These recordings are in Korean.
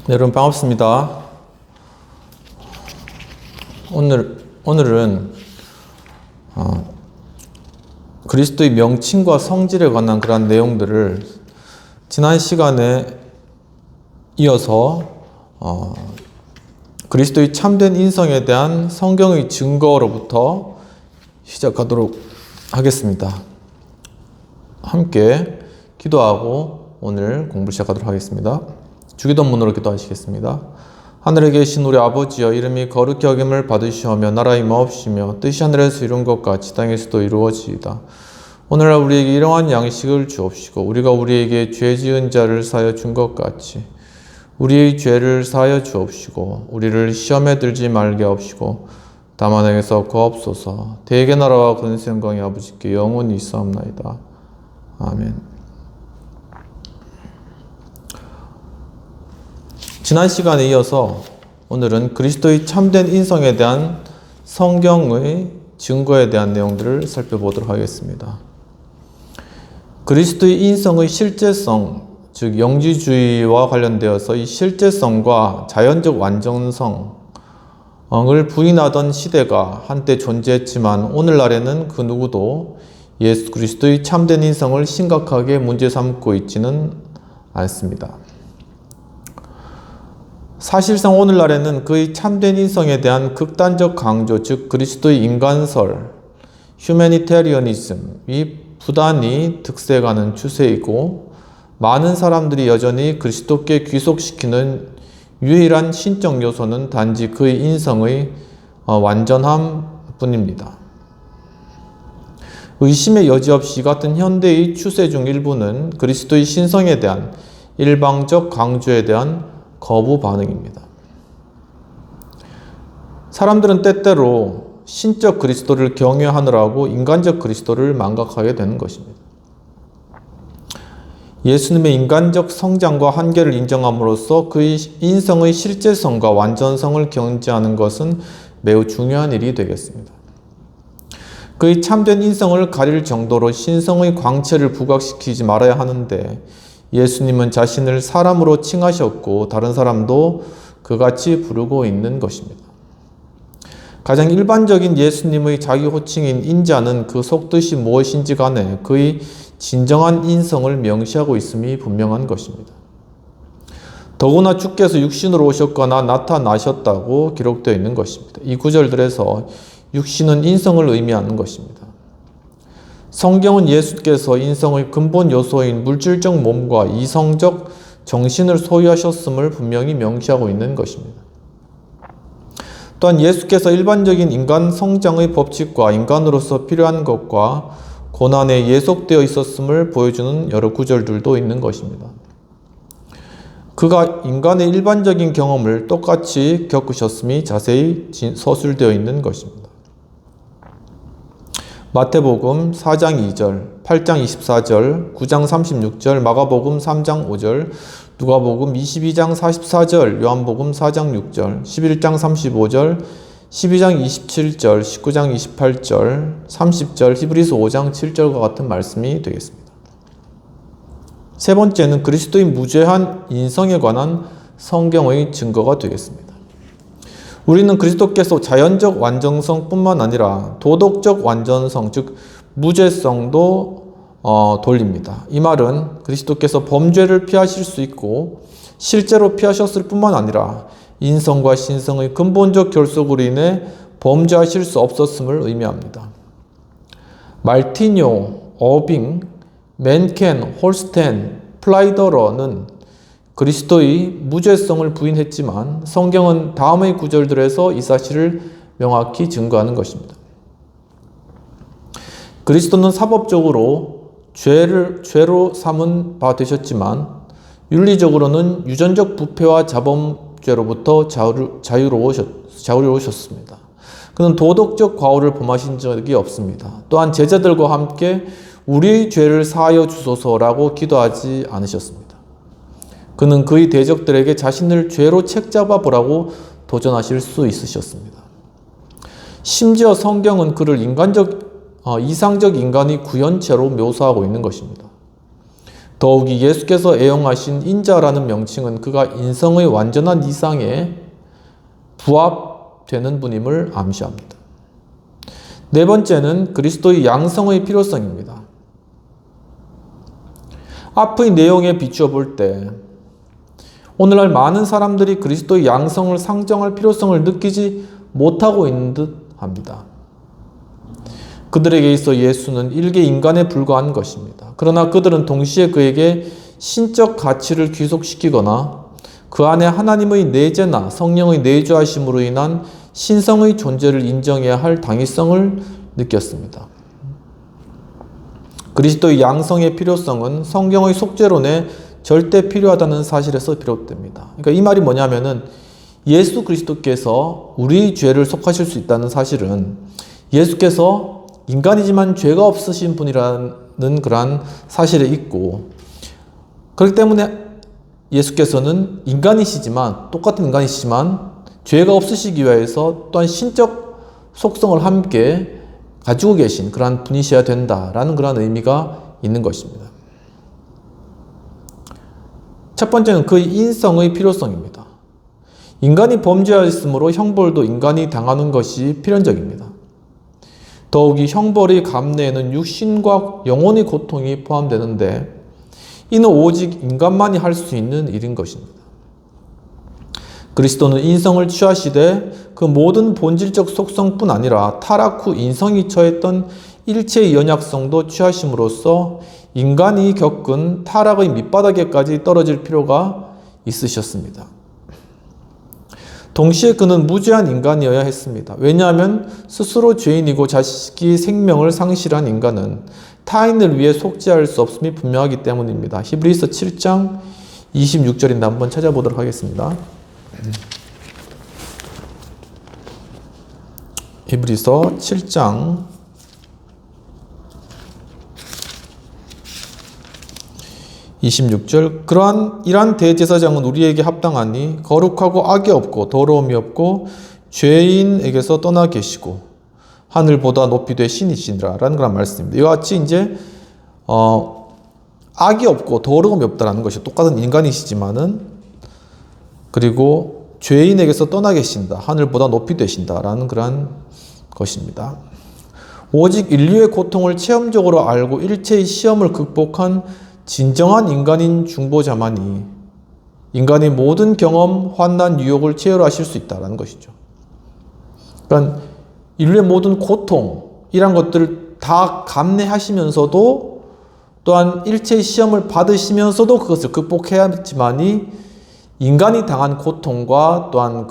네, 여러분 반갑습니다. 오늘은 그리스도의 명칭과 성질에 관한 그런 내용들을 지난 시간에 이어서 그리스도의 참된 인성에 대한 성경의 증거로부터 시작하도록 하겠습니다. 함께 기도하고 오늘 공부 시작하도록 하겠습니다. 주기도문으로 기도하시겠습니다. 하늘에 계신 우리 아버지여, 이름이 거룩히 여김을 받으시오며 나라의 임하옵시며 뜻이 하늘에서 이룬 것 같이 땅에서도 이루어지이다. 오늘날 우리에게 일용할 양식을 주옵시고 우리가 우리에게 죄 지은 자를 사하여 준 것 같이 우리의 죄를 사하여 주옵시고 우리를 시험에 들지 말게 하옵시고 다만 악에서 구하옵소서. 대개 나라와 권세 영광이 아버지께 영원히 있사옵나이다. 아멘. 지난 시간에 이어서 오늘은 그리스도의 참된 인성에 대한 성경의 증거에 대한 내용들을 살펴보도록 하겠습니다. 그리스도의 인성의 실제성, 즉 영지주의와 관련되어서 이 실제성과 자연적 완전성을 부인하던 시대가 한때 존재했지만 오늘날에는 그 누구도 예수 그리스도의 참된 인성을 심각하게 문제 삼고 있지는 않습니다. 사실상 오늘날에는 그의 참된 인성에 대한 극단적 강조, 즉 그리스도의 인간설, 휴메니테리어니즘이 부단히 득세가는 추세이고 많은 사람들이 여전히 그리스도께 귀속시키는 유일한 신적 요소는 단지 그의 인성의 완전함 뿐입니다. 의심의 여지 없이 같은 현대의 추세 중 일부는 그리스도의 신성에 대한 일방적 강조에 대한 거부 반응입니다. 사람들은 때때로 신적 그리스도를 경외하느라고 인간적 그리스도를 망각하게 되는 것입니다. 예수님의 인간적 성장과 한계를 인정함으로써 그의 인성의 실제성과 완전성을 견지하는 것은 매우 중요한 일이 되겠습니다. 그의 참된 인성을 가릴 정도로 신성의 광채를 부각시키지 말아야 하는데 예수님은 자신을 사람으로 칭하셨고 다른 사람도 그같이 부르고 있는 것입니다. 가장 일반적인 예수님의 자기 호칭인 인자는 그 속뜻이 무엇인지 간에 그의 진정한 인성을 명시하고 있음이 분명한 것입니다. 더구나 주께서 육신으로 오셨거나 나타나셨다고 기록되어 있는 것입니다. 이 구절들에서 육신은 인성을 의미하는 것입니다. 성경은 예수께서 인성의 근본 요소인 물질적 몸과 이성적 정신을 소유하셨음을 분명히 명시하고 있는 것입니다. 또한 예수께서 일반적인 인간 성장의 법칙과 인간으로서 필요한 것과 고난에 예속되어 있었음을 보여주는 여러 구절들도 있는 것입니다. 그가 인간의 일반적인 경험을 똑같이 겪으셨음이 자세히 서술되어 있는 것입니다. 마태복음 4장 2절, 8장 24절, 9장 36절, 마가복음 3장 5절, 누가복음 22장 44절, 요한복음 4장 6절, 11장 35절, 12장 27절, 19장 28절, 30절, 히브리서 5장 7절과 같은 말씀이 되겠습니다. 세 번째는 그리스도의 무죄한 인성에 관한 성경의 증거가 되겠습니다. 우리는 그리스도께서 자연적 완전성뿐만 아니라 도덕적 완전성, 즉 무죄성도 돌립니다. 이 말은 그리스도께서 범죄를 피하실 수 있고 실제로 피하셨을 뿐만 아니라 인성과 신성의 근본적 결속으로 인해 범죄하실 수 없었음을 의미합니다. 말티뇨, 어빙, 맨켄, 홀스텐, 플라이더러는 그리스도의 무죄성을 부인했지만 성경은 다음의 구절들에서 이 사실을 명확히 증거하는 것입니다. 그리스도는 사법적으로 죄로 삼은 바 되셨지만 윤리적으로는 유전적 부패와 자범죄로부터 자유로우셨습니다. 그는 도덕적 과오를 범하신 적이 없습니다. 또한 제자들과 함께 우리의 죄를 사하여 주소서라고 기도하지 않으셨습니다. 그는 그의 대적들에게 자신을 죄로 책잡아 보라고 도전하실 수 있으셨습니다. 심지어 성경은 그를 이상적 인간의 구현체로 묘사하고 있는 것입니다. 더욱이 예수께서 애용하신 인자라는 명칭은 그가 인성의 완전한 이상에 부합되는 분임을 암시합니다. 네 번째는 그리스도의 양성의 필요성입니다. 앞의 내용에 비추어 볼 때 오늘날 많은 사람들이 그리스도의 양성을 상정할 필요성을 느끼지 못하고 있는 듯 합니다. 그들에게 있어 예수는 일개 인간에 불과한 것입니다. 그러나 그들은 동시에 그에게 신적 가치를 귀속시키거나 그 안에 하나님의 내재나 성령의 내주하심으로 인한 신성의 존재를 인정해야 할 당위성을 느꼈습니다. 그리스도의 양성의 필요성은 성경의 속죄론에 절대 필요하다는 사실에서 비롯됩니다. 그러니까 이 말이 뭐냐면은 예수 그리스도께서 우리 죄를 속하실 수 있다는 사실은 예수께서 인간이지만 죄가 없으신 분이라는 그러한 사실에 있고, 그렇기 때문에 예수께서는 인간이시지만, 똑같은 인간이시지만 죄가 없으시기 위해서 또한 신적 속성을 함께 가지고 계신 그러한 분이셔야 된다라는 그러한 의미가 있는 것입니다. 첫 번째는 그의 인성의 필요성입니다. 인간이 범죄하였으므로 형벌도 인간이 당하는 것이 필연적입니다. 더욱이 형벌의 감내에는 육신과 영혼의 고통이 포함되는데 이는 오직 인간만이 할 수 있는 일인 것입니다. 그리스도는 인성을 취하시되 그 모든 본질적 속성뿐 아니라 타락 후 인성이 처했던 일체의 연약성도 취하심으로써 인간이 겪은 타락의 밑바닥에까지 떨어질 필요가 있으셨습니다. 동시에 그는 무죄한 인간이어야 했습니다. 왜냐하면 스스로 죄인이고 자식이 생명을 상실한 인간은 타인을 위해 속죄할 수 없음이 분명하기 때문입니다. 히브리서 7장 26절인데 한번 찾아보도록 하겠습니다. 히브리서 7장 26절 이러한 대제사장은 우리에게 합당하니 거룩하고 악이 없고 더러움이 없고 죄인에게서 떠나 계시고 하늘보다 높이 되시니시니라 라는 그런 말씀입니다. 이와 같이 이제 악이 없고 더러움이 없다라는 것이 똑같은 인간이시지만은 그리고 죄인에게서 떠나 계신다, 하늘보다 높이 되신다라는 그런 것입니다. 오직 인류의 고통을 체험적으로 알고 일체의 시험을 극복한 진정한 인간인 중보자만이 인간의 모든 경험, 환난, 유혹을 체열하실 수 있다는 것이죠. 그러니까 인류의 모든 고통, 이런 것들을 다 감내하시면서도 또한 일체의 시험을 받으시면서도 그것을 극복해야지만이 인간이 당한 고통과 또한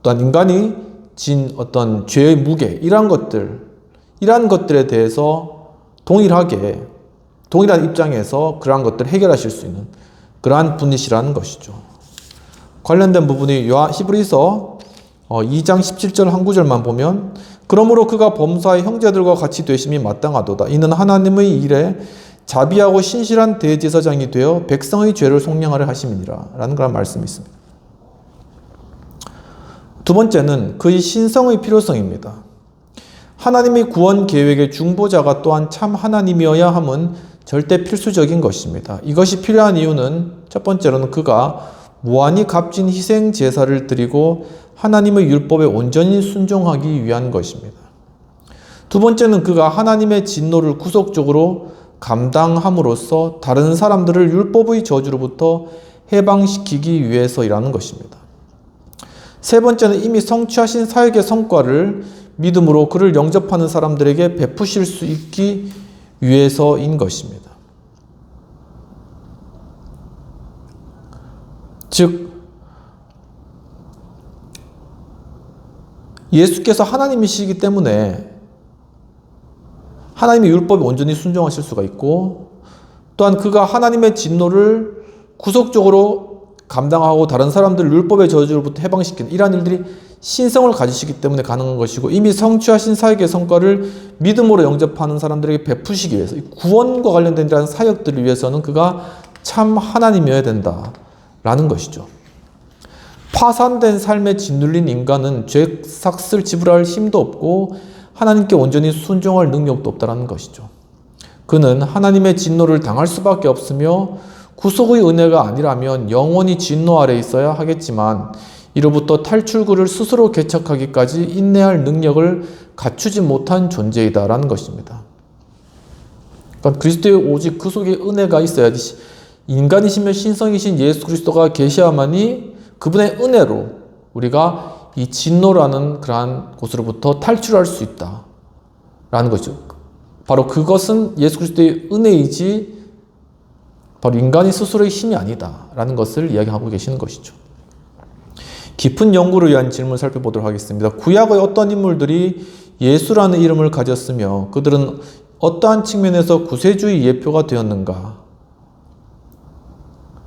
또한 인간이 진 어떤 죄의 무게, 이러한 것들에 대해서 동일한 입장에서 그러한 것들을 해결하실 수 있는 그러한 분이시라는 것이죠. 관련된 부분이 히브리서 2장 17절 한 구절만 보면 그러므로 그가 범사의 형제들과 같이 되심이 마땅하도다. 이는 하나님의 일에 자비하고 신실한 대제사장이 되어 백성의 죄를 속량하려 하심이니라 라는 그런 말씀이 있습니다. 두 번째는 그의 신성의 필요성입니다. 하나님의 구원 계획의 중보자가 또한 참 하나님이어야 함은 절대 필수적인 것입니다. 이것이 필요한 이유는 첫 번째로는 그가 무한히 값진 희생 제사를 드리고 하나님의 율법에 온전히 순종하기 위한 것입니다. 두 번째는 그가 하나님의 진노를 구속적으로 감당함으로써 다른 사람들을 율법의 저주로부터 해방시키기 위해서이라는 것입니다. 세 번째는 이미 성취하신 사역의 성과를 믿음으로 그를 영접하는 사람들에게 베푸실 수 있기 위해서인 것입니다. 즉, 예수께서 하나님이시기 때문에 하나님의 율법에 온전히 순종하실 수가 있고, 또한 그가 하나님의 진노를 구속적으로 감당하고 다른 사람들을 율법의 저주로부터 해방시키는 이러한 일들이 신성을 가지시기 때문에 가능한 것이고, 이미 성취하신 사역의 성과를 믿음으로 영접하는 사람들에게 베푸시기 위해서, 구원과 관련된 이러한 사역들을 위해서는 그가 참 하나님이어야 된다라는 것이죠. 파산된 삶에 짓눌린 인간은 죄 삭슬 지불할 힘도 없고 하나님께 온전히 순종할 능력도 없다라는 것이죠. 그는 하나님의 진노를 당할 수밖에 없으며 구속의 은혜가 아니라면 영원히 진노 아래 있어야 하겠지만 이로부터 탈출구를 스스로 개척하기까지 인내할 능력을 갖추지 못한 존재이다라는 것입니다. 그러니까 그리스도의 오직 그 속에 은혜가 있어야지 인간이시며 신성이신 예수 그리스도가 계셔야만이 그분의 은혜로 우리가 이 진노라는 그러한 곳으로부터 탈출할 수 있다라는 거죠. 바로 그것은 예수 그리스도의 은혜이지 바로 인간이 스스로의 힘이 아니다라는 것을 이야기하고 계시는 것이죠. 깊은 연구를 위한 질문을 살펴보도록 하겠습니다. 구약의 어떤 인물들이 예수라는 이름을 가졌으며 그들은 어떠한 측면에서 구세주의 예표가 되었는가?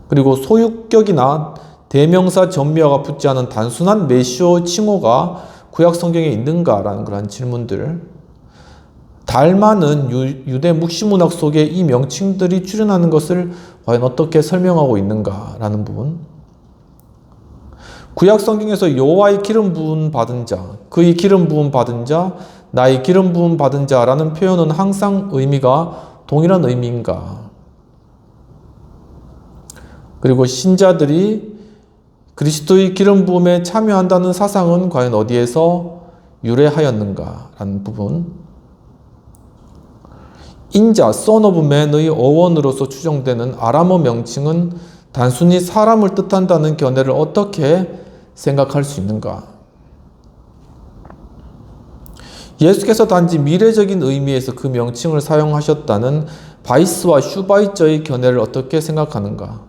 그리고 소유격이나 대명사 전미화가 붙지 않은 단순한 메시오 칭호가 구약 성경에 있는가라는 그런 질문들. 달 많은 유대 묵시문학 속에 이 명칭들이 출현하는 것을 과연 어떻게 설명하고 있는가라는 부분. 구약 성경에서 여호와의 기름 부음 받은 자, 그의 기름 부음 받은 자, 나의 기름 부음 받은 자라는 표현은 항상 의미가 동일한 의미인가? 그리고 신자들이 그리스도의 기름 부음에 참여한다는 사상은 과연 어디에서 유래하였는가라는 부분. 인자, son of man의 어원으로서 추정되는 아람어 명칭은 단순히 사람을 뜻한다는 견해를 어떻게 생각할 수 있는가? 예수께서 단지 미래적인 의미에서 그 명칭을 사용하셨다는 바이스와 슈바이처의 견해를 어떻게 생각하는가?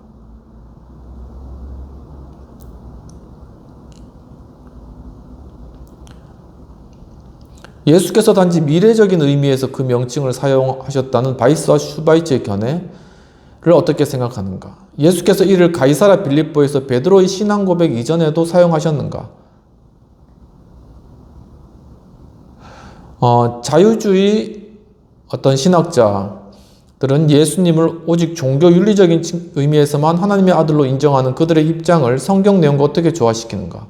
예수께서 단지 미래적인 의미에서 그 명칭을 사용하셨다는 바이스와 슈바이처의 견해를 어떻게 생각하는가? 예수께서 이를 가이사라 빌립보에서 베드로의 신앙 고백 이전에도 사용하셨는가? 자유주의 어떤 신학자들은 예수님을 오직 종교 윤리적인 의미에서만 하나님의 아들로 인정하는 그들의 입장을 성경 내용과 어떻게 조화시키는가?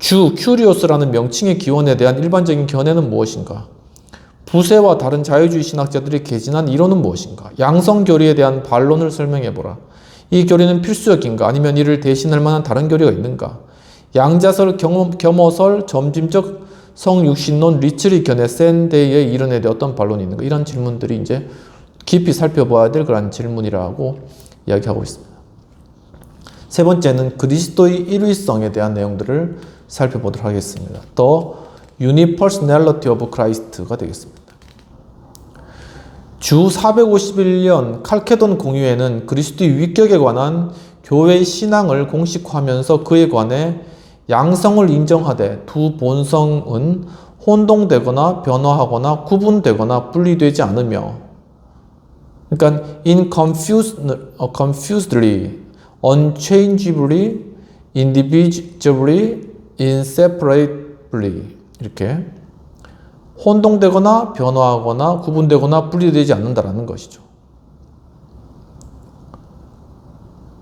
큐리오스라는 명칭의 기원에 대한 일반적인 견해는 무엇인가? 부세와 다른 자유주의 신학자들이 개진한 이론은 무엇인가? 양성교리에 대한 반론을 설명해보라. 이 교리는 필수적인가? 아니면 이를 대신할 만한 다른 교리가 있는가? 양자설, 겸허설, 점진적 성육신론, 리츠리 견해, 샌데이의 이론에 대해 어떤 반론이 있는가? 이런 질문들이 이제 깊이 살펴봐야 될 그런 질문이라고 이야기하고 있습니다. 세 번째는 그리스도의 일위성에 대한 내용들을 살펴보도록 하겠습니다. The Unipersonality of Christ가 되겠습니다. 주 451년 칼케돈 공유회는 그리스도의 위격에 관한 교회의 신앙을 공식화하면서 그에 관해 양성을 인정하되 두 본성은 혼동되거나 변화하거나 구분되거나 분리되지 않으며, 그러니까 confusedly, unchangeably, indivisibly, inseparably 이렇게 혼동되거나 변화하거나 구분되거나 분리되지 않는다라는 것이죠.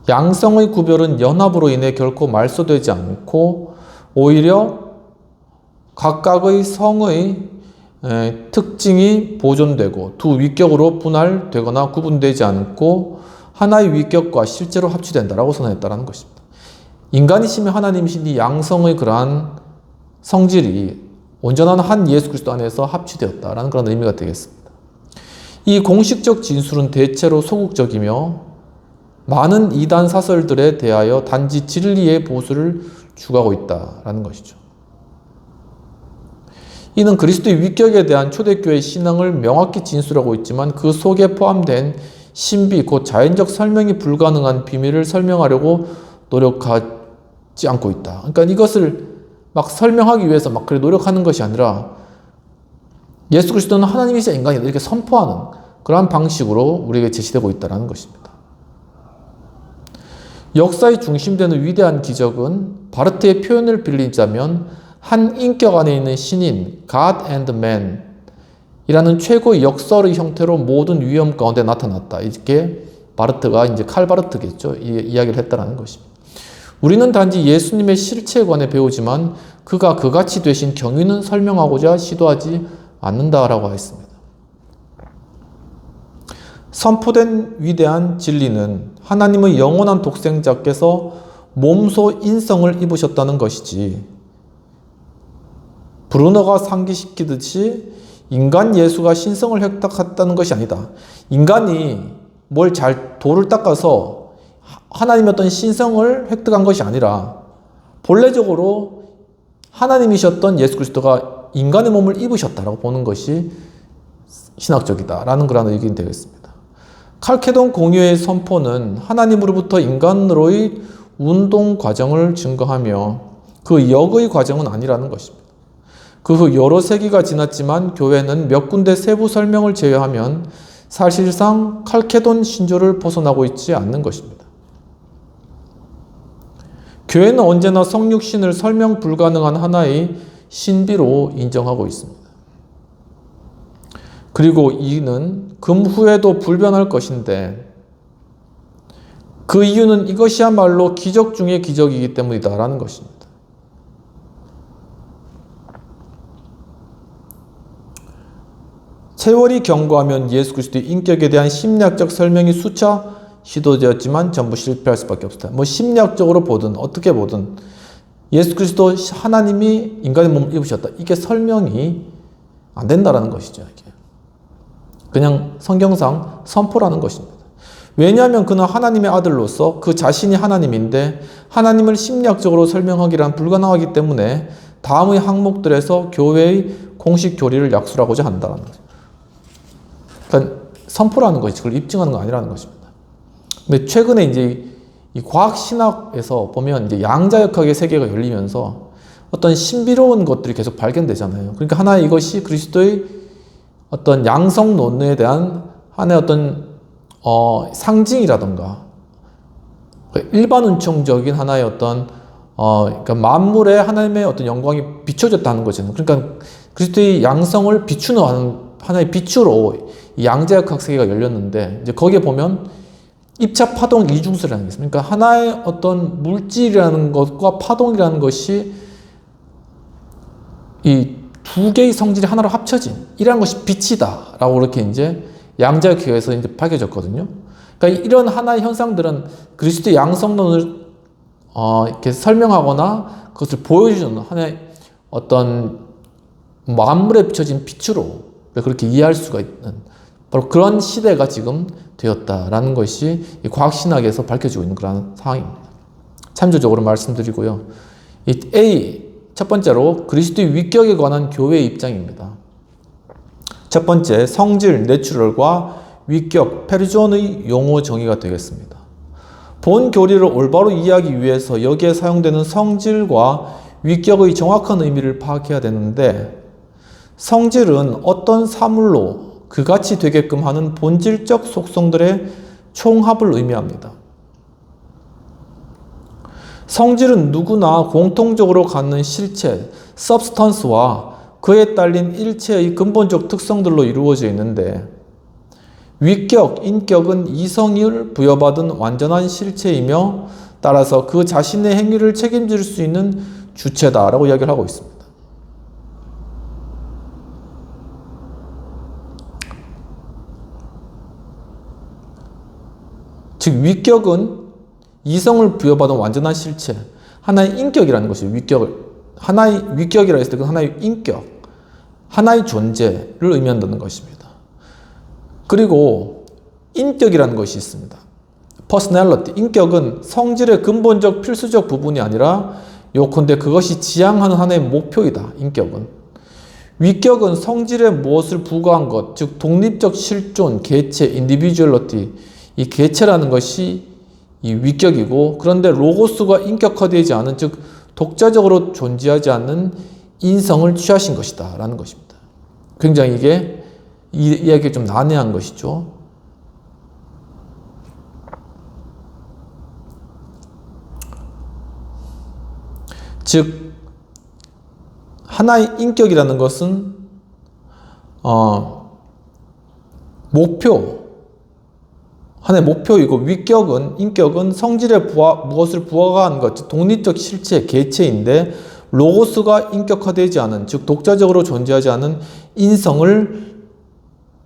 양성의 구별은 연합으로 인해 결코 말소되지 않고 오히려 각각의 성의 특징이 보존되고 두 위격으로 분할되거나 구분되지 않고 하나의 위격과 실제로 합치된다라고 선언했다는 것입니다. 인간이시며 하나님이신 이 양성의 그러한 성질이 온전한 한 예수 그리스도 안에서 합치되었다라는 그런 의미가 되겠습니다. 이 공식적 진술은 대체로 소극적이며 많은 이단 사설들에 대하여 단지 진리의 보수를 추구하고 있다라는 것이죠. 이는 그리스도의 위격에 대한 초대교회의 신앙을 명확히 진술하고 있지만 그 속에 포함된 신비, 곧 자연적 설명이 불가능한 비밀을 설명하려고 노력하지 않고 있다. 그러니까 이것을 막 설명하기 위해서 막 그래 노력하는 것이 아니라 예수 그리스도는 하나님이시자 인간이다 이렇게 선포하는 그러한 방식으로 우리에게 제시되고 있다는 것입니다. 역사의 중심되는 위대한 기적은 바르트의 표현을 빌리자면 한 인격 안에 있는 신인 God and Man 이라는 최고의 역설의 형태로 모든 위험 가운데 나타났다. 이렇게 바르트가 이제 칼 바르트겠죠. 이야기를 했다는 것입니다. 우리는 단지 예수님의 실체에 관해 배우지만 그가 그같이 되신 경위는 설명하고자 시도하지 않는다라고 했습니다. 선포된 위대한 진리는 하나님의 영원한 독생자께서 몸소 인성을 입으셨다는 것이지, 브루너가 상기시키듯이 인간 예수가 신성을 획득했다는 것이 아니다. 인간이 돌을 닦아서 하나님의 어떤 신성을 획득한 것이 아니라 본래적으로 하나님이셨던 예수 그리스도가 인간의 몸을 입으셨다라고 보는 것이 신학적이다라는 그런 의견이 되겠습니다. 칼케돈 공유의 선포는 하나님으로부터 인간으로의 운동 과정을 증거하며 그 역의 과정은 아니라는 것입니다. 그 후 여러 세기가 지났지만 교회는 몇 군데 세부 설명을 제외하면 사실상 칼케돈 신조를 벗어나고 있지 않는 것입니다. 교회는 언제나 성육신을 설명 불가능한 하나의 신비로 인정하고 있습니다. 그리고 이는 금후에도 불변할 것인데 그 이유는 이것이야말로 기적 중의 기적이기 때문이다라는 것입니다. 세월이 경과하면 예수 그리스도의 인격에 대한 심리학적 설명이 수차 시도되었지만 전부 실패할 수밖에 없다. 심리학적으로 보든 어떻게 보든 예수 그리스도 하나님이 인간의 몸을 입으셨다. 이게 설명이 안 된다라는 것이죠. 이게. 그냥 성경상 선포라는 것입니다. 왜냐하면 그는 하나님의 아들로서 그 자신이 하나님인데 하나님을 심리학적으로 설명하기란 불가능하기 때문에 다음의 항목들에서 교회의 공식 교리를 약술하고자 한다는 거죠. 그러니까 선포라는 것이 그걸 입증하는 거 아니라는 것입니다. 근데 최근에 이제 이 과학신학에서 보면 이제 양자역학의 세계가 열리면서 어떤 신비로운 것들이 계속 발견되잖아요. 그러니까 하나의 이것이 그리스도의 어떤 양성 논리에 대한 하나의 어떤 상징이라던가 일반 운총적인 하나의 어떤 그러니까 만물에 하나님의 어떤 영광이 비춰졌다는 거잖아요. 그러니까 그리스도의 양성을 비추는 하나의 빛으로 이 양자역학 세계가 열렸는데 이제 거기에 보면 입차 파동 이중설이라는 게 있습니다. 그러니까 하나의 어떤 물질이라는 것과 파동이라는 것이 이 두 개의 성질이 하나로 합쳐진 이라는 것이 빛이다라고 그렇게 이제 양자역학에서 이제 밝혀졌거든요. 그러니까 이런 하나의 현상들은 그리스도의 양성론을 이렇게 설명하거나 그것을 보여주는 하나의 어떤 만물에 비춰진 빛으로 그렇게 이해할 수가 있는 바로 그런 시대가 지금 되었다라는 것이 과학신학에서 밝혀지고 있는 그런 상황입니다. 참조적으로 말씀드리고요. 이 A, 첫 번째로 그리스도의 위격에 관한 교회의 입장입니다. 첫 번째, 성질, 내추럴과 위격, 페르존의 용어 정의가 되겠습니다. 본 교리를 올바로 이해하기 위해서 여기에 사용되는 성질과 위격의 정확한 의미를 파악해야 되는데 성질은 어떤 사물로 그같이 되게끔 하는 본질적 속성들의 총합을 의미합니다. 성질은 누구나 공통적으로 갖는 실체, substance와 그에 딸린 일체의 근본적 특성들로 이루어져 있는데 위격, 인격은 이성을 부여받은 완전한 실체이며 따라서 그 자신의 행위를 책임질 수 있는 주체다라고 이야기를 하고 있습니다. 즉 위격은 이성을 부여받은 완전한 실체, 하나의 인격이라는 것이 하나의 위격이라 했을 때 그 하나의 인격, 하나의 존재를 의미한다는 것입니다. 그리고 인격이라는 것이 있습니다. personality, 인격은 성질의 근본적 필수적 부분이 아니라 요컨대 그것이 지향하는 하나의 목표이다. 인격은. 위격은 성질에 무엇을 부과한 것, 즉 독립적 실존, 개체, individuality, 이 개체라는 것이 이 위격이고 그런데 로고스가 인격화되지 않은 즉 독자적으로 존재하지 않는 인성을 취하신 것이다 라는 것입니다. 굉장히 이게 이 이야기가 좀 난해한 것이죠. 즉 하나의 인격이라는 것은 하나의 목표이고 인격은 성질에 무엇을 부과한 것, 즉 독립적 실체, 개체인데 로고스가 인격화되지 않은, 즉 독자적으로 존재하지 않은 인성을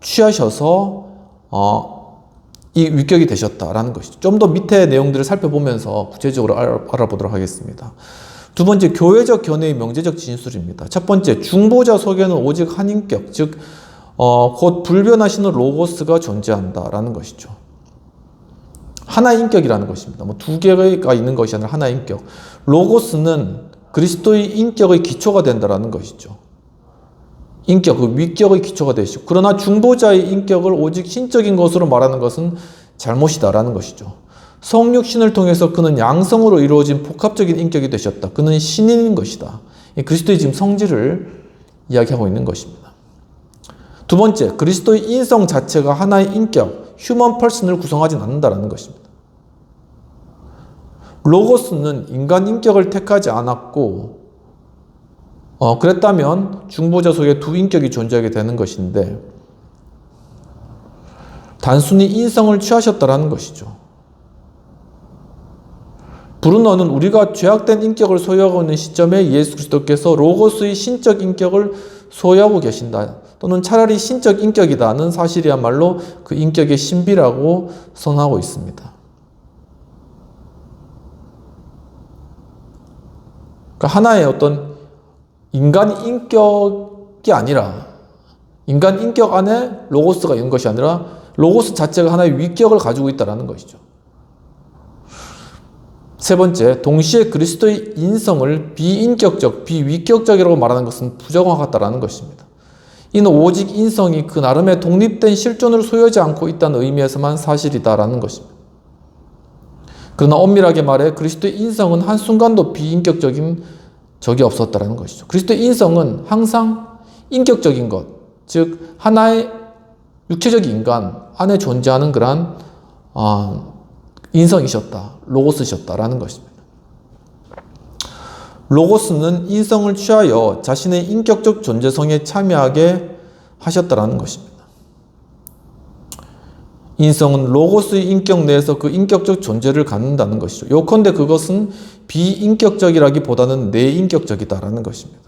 취하셔서 이 위격이 되셨다라는 것이죠. 좀 더 밑에 내용들을 살펴보면서 구체적으로 알아보도록 하겠습니다. 두 번째, 교회적 견해의 명제적 진술입니다. 첫 번째, 중보자 속에는 오직 한 인격, 즉 곧 불변하시는 로고스가 존재한다라는 것이죠. 하나의 인격이라는 것입니다. 뭐 두 개가 있는 것이 아니라 하나의 인격. 로고스는 그리스도의 인격의 기초가 된다라는 것이죠. 인격, 그 위격의 기초가 되시고, 그러나 중보자의 인격을 오직 신적인 것으로 말하는 것은 잘못이다라는 것이죠. 성육신을 통해서 그는 양성으로 이루어진 복합적인 인격이 되셨다. 그는 신인인 것이다. 그리스도의 지금 성질을 이야기하고 있는 것입니다. 두 번째, 그리스도의 인성 자체가 하나의 인격, 휴먼 퍼슨을 구성하진 않는다라는 것입니다. 로고스는 인간 인격을 택하지 않았고, 그랬다면 중보자 속에 두 인격이 존재하게 되는 것인데, 단순히 인성을 취하셨다라는 것이죠. 브루너는 우리가 죄악된 인격을 소유하고 있는 시점에 예수 그리스도께서 로고스의 신적 인격을 소유하고 계신다, 또는 차라리 신적 인격이다는 사실이야말로 그 인격의 신비라고 선언하고 있습니다. 그러니까 하나의 어떤 인간 인격이 아니라, 인간 인격 안에 로고스가 있는 것이 아니라 로고스 자체가 하나의 위격을 가지고 있다는 것이죠. 세 번째, 동시에 그리스도의 인성을 비인격적, 비위격적이라고 말하는 것은 부정확하다는 것입니다. 이는 오직 인성이 그 나름의 독립된 실존을 소유하지 않고 있다는 의미에서만 사실이다라는 것입니다. 그러나 엄밀하게 말해 그리스도의 인성은 한순간도 비인격적인 적이 없었다는 것이죠. 그리스도의 인성은 항상 인격적인 것, 즉 하나의 육체적인 인간 안에 존재하는 그러한 인성이셨다, 로고스셨다라는 것입니다. 로고스는 인성을 취하여 자신의 인격적 존재성에 참여하게 하셨다라는 것입니다. 인성은 로고스의 인격 내에서 그 인격적 존재를 갖는다는 것이죠. 요컨대 그것은 비인격적이라기보다는 내인격적이다라는 것입니다.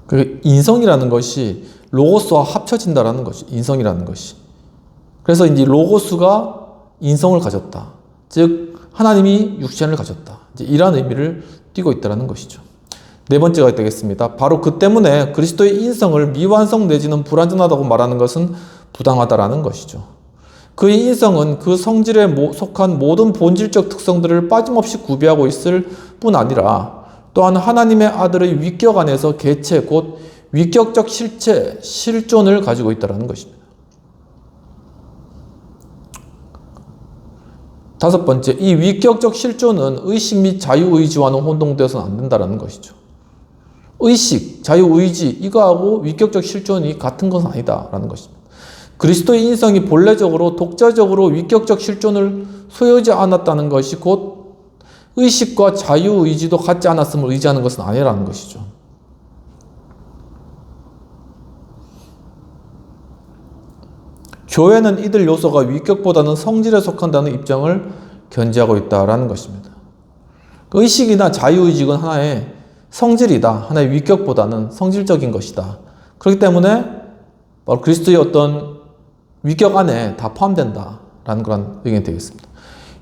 그 인성이라는 것이 로고스와 합쳐진다라는 것이, 인성이라는 것이. 그래서 이제 로고스가 인성을 가졌다, 즉 하나님이 육신을 가졌다, 이제 이러한 의미를 띠고 있다는 것이죠. 네 번째가 되겠습니다. 바로 그 때문에 그리스도의 인성을 미완성 내지는 불완전하다고 말하는 것은 부당하다라는 것이죠. 그의 인성은 그 성질에 속한 모든 본질적 특성들을 빠짐없이 구비하고 있을 뿐 아니라 또한 하나님의 아들의 위격 안에서 개체, 곧 위격적 실체, 실존을 가지고 있다는 것입니다. 다섯 번째, 이 위격적 실존은 의식 및 자유의지와는 혼동되어서는 안 된다는 것이죠. 의식, 자유의지, 이거하고 위격적 실존이 같은 것은 아니다라는 것입니다. 그리스도의 인성이 본래적으로 독자적으로 위격적 실존을 소유하지 않았다는 것이 곧 의식과 자유의지도 갖지 않았음을 의지하는 것은 아니라는 것이죠. 교회는 이들 요소가 위격보다는 성질에 속한다는 입장을 견지하고 있다는 것입니다. 의식이나 자유의식은 하나의 성질이다, 하나의 위격보다는 성질적인 것이다. 그렇기 때문에 바로 그리스도의 어떤 위격 안에 다 포함된다라는 그런 의견이 되겠습니다.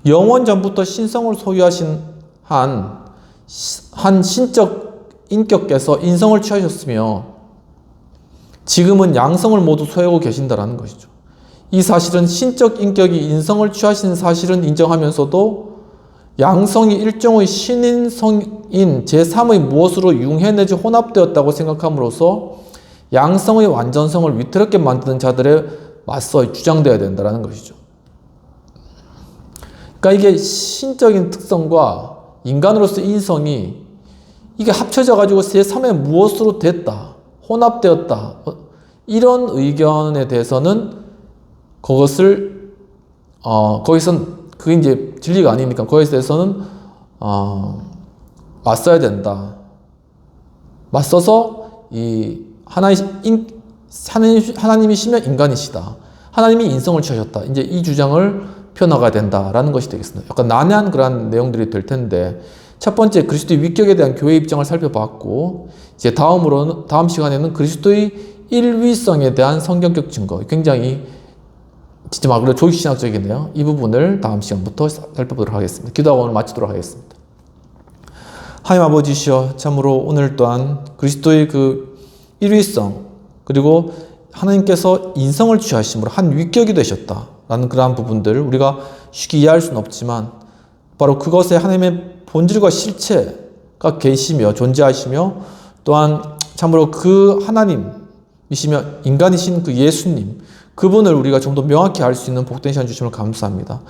영원 전부터 신성을 소유하신 한 신적 인격께서 인성을 취하셨으며 지금은 양성을 모두 소유하고 계신다는 것이죠. 이 사실은 신적 인격이 인성을 취하신 사실은 인정하면서도 양성이 일종의 신인 성인 제3의 무엇으로 융해 내지 혼합되었다고 생각함으로써 양성의 완전성을 위태롭게 만드는 자들에 맞서 주장되어야 된다는 것이죠. 그러니까 이게 신적인 특성과 인간으로서의 인성이 이게 합쳐져 가지고 제3의 무엇으로 됐다, 혼합되었다, 이런 의견에 대해서는 그것을 거기선 그게 이제 진리가 아니니까 거기에 대해서는 맞서야 된다. 맞서서 이 하나님이시면 인간이시다, 하나님이 인성을 취하셨다, 이제 이 주장을 펴나가야 된다라는 것이 되겠습니다. 약간 난해한 그런 내용들이 될 텐데, 첫 번째 그리스도의 위격에 대한 교회 입장을 살펴봤고, 이제 다음 시간에는 그리스도의 일위성에 대한 성경적 증거, 굉장히 진짜 말 그대로 조직신학적이네요. 이 부분을 다음 시간부터 살펴보도록 하겠습니다. 기도하고 오늘 마치도록 하겠습니다. 하나님 아버지시여, 참으로 오늘 또한 그리스도의 그 일위성, 그리고 하나님께서 인성을 취하심으로 한 위격이 되셨다라는 그러한 부분들을 우리가 쉽게 이해할 수는 없지만, 바로 그것에 하나님의 본질과 실체가 계시며 존재하시며, 또한 참으로 그 하나님이시며 인간이신 그 예수님, 그분을 우리가 좀 더 명확히 알 수 있는 복된 시간 주심을 감사합니다.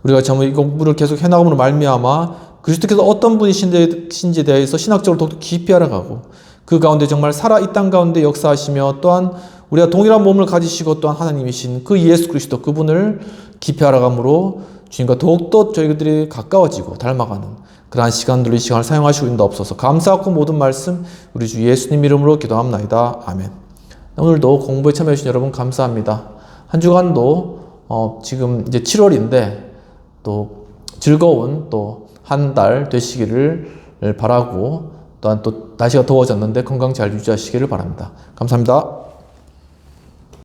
우리가 정말 이 공부를 계속 해나감으로 말미암아 그리스도께서 어떤 분이신지에 대해서 신학적으로 더욱 깊이 알아가고, 그 가운데 정말 살아 이 땅 가운데 역사하시며, 또한 우리가 동일한 몸을 가지시고 또한 하나님이신 그 예수 그리스도, 그분을 깊이 알아감으로 주님과 더욱더 저희들이 가까워지고 닮아가는 그러한 시간들로 이 시간을 사용하시고 있는 데 없어서 감사하고, 모든 말씀 우리 주 예수님 이름으로 기도합나이다. 아멘. 오늘도 공부에 참여해주신 여러분 감사합니다. 한 주간도 지금 이제 7월인데 또 즐거운 또 한 달 되시기를 바라고, 또한 또 날씨가 더워졌는데 건강 잘 유지하시기를 바랍니다. 감사합니다.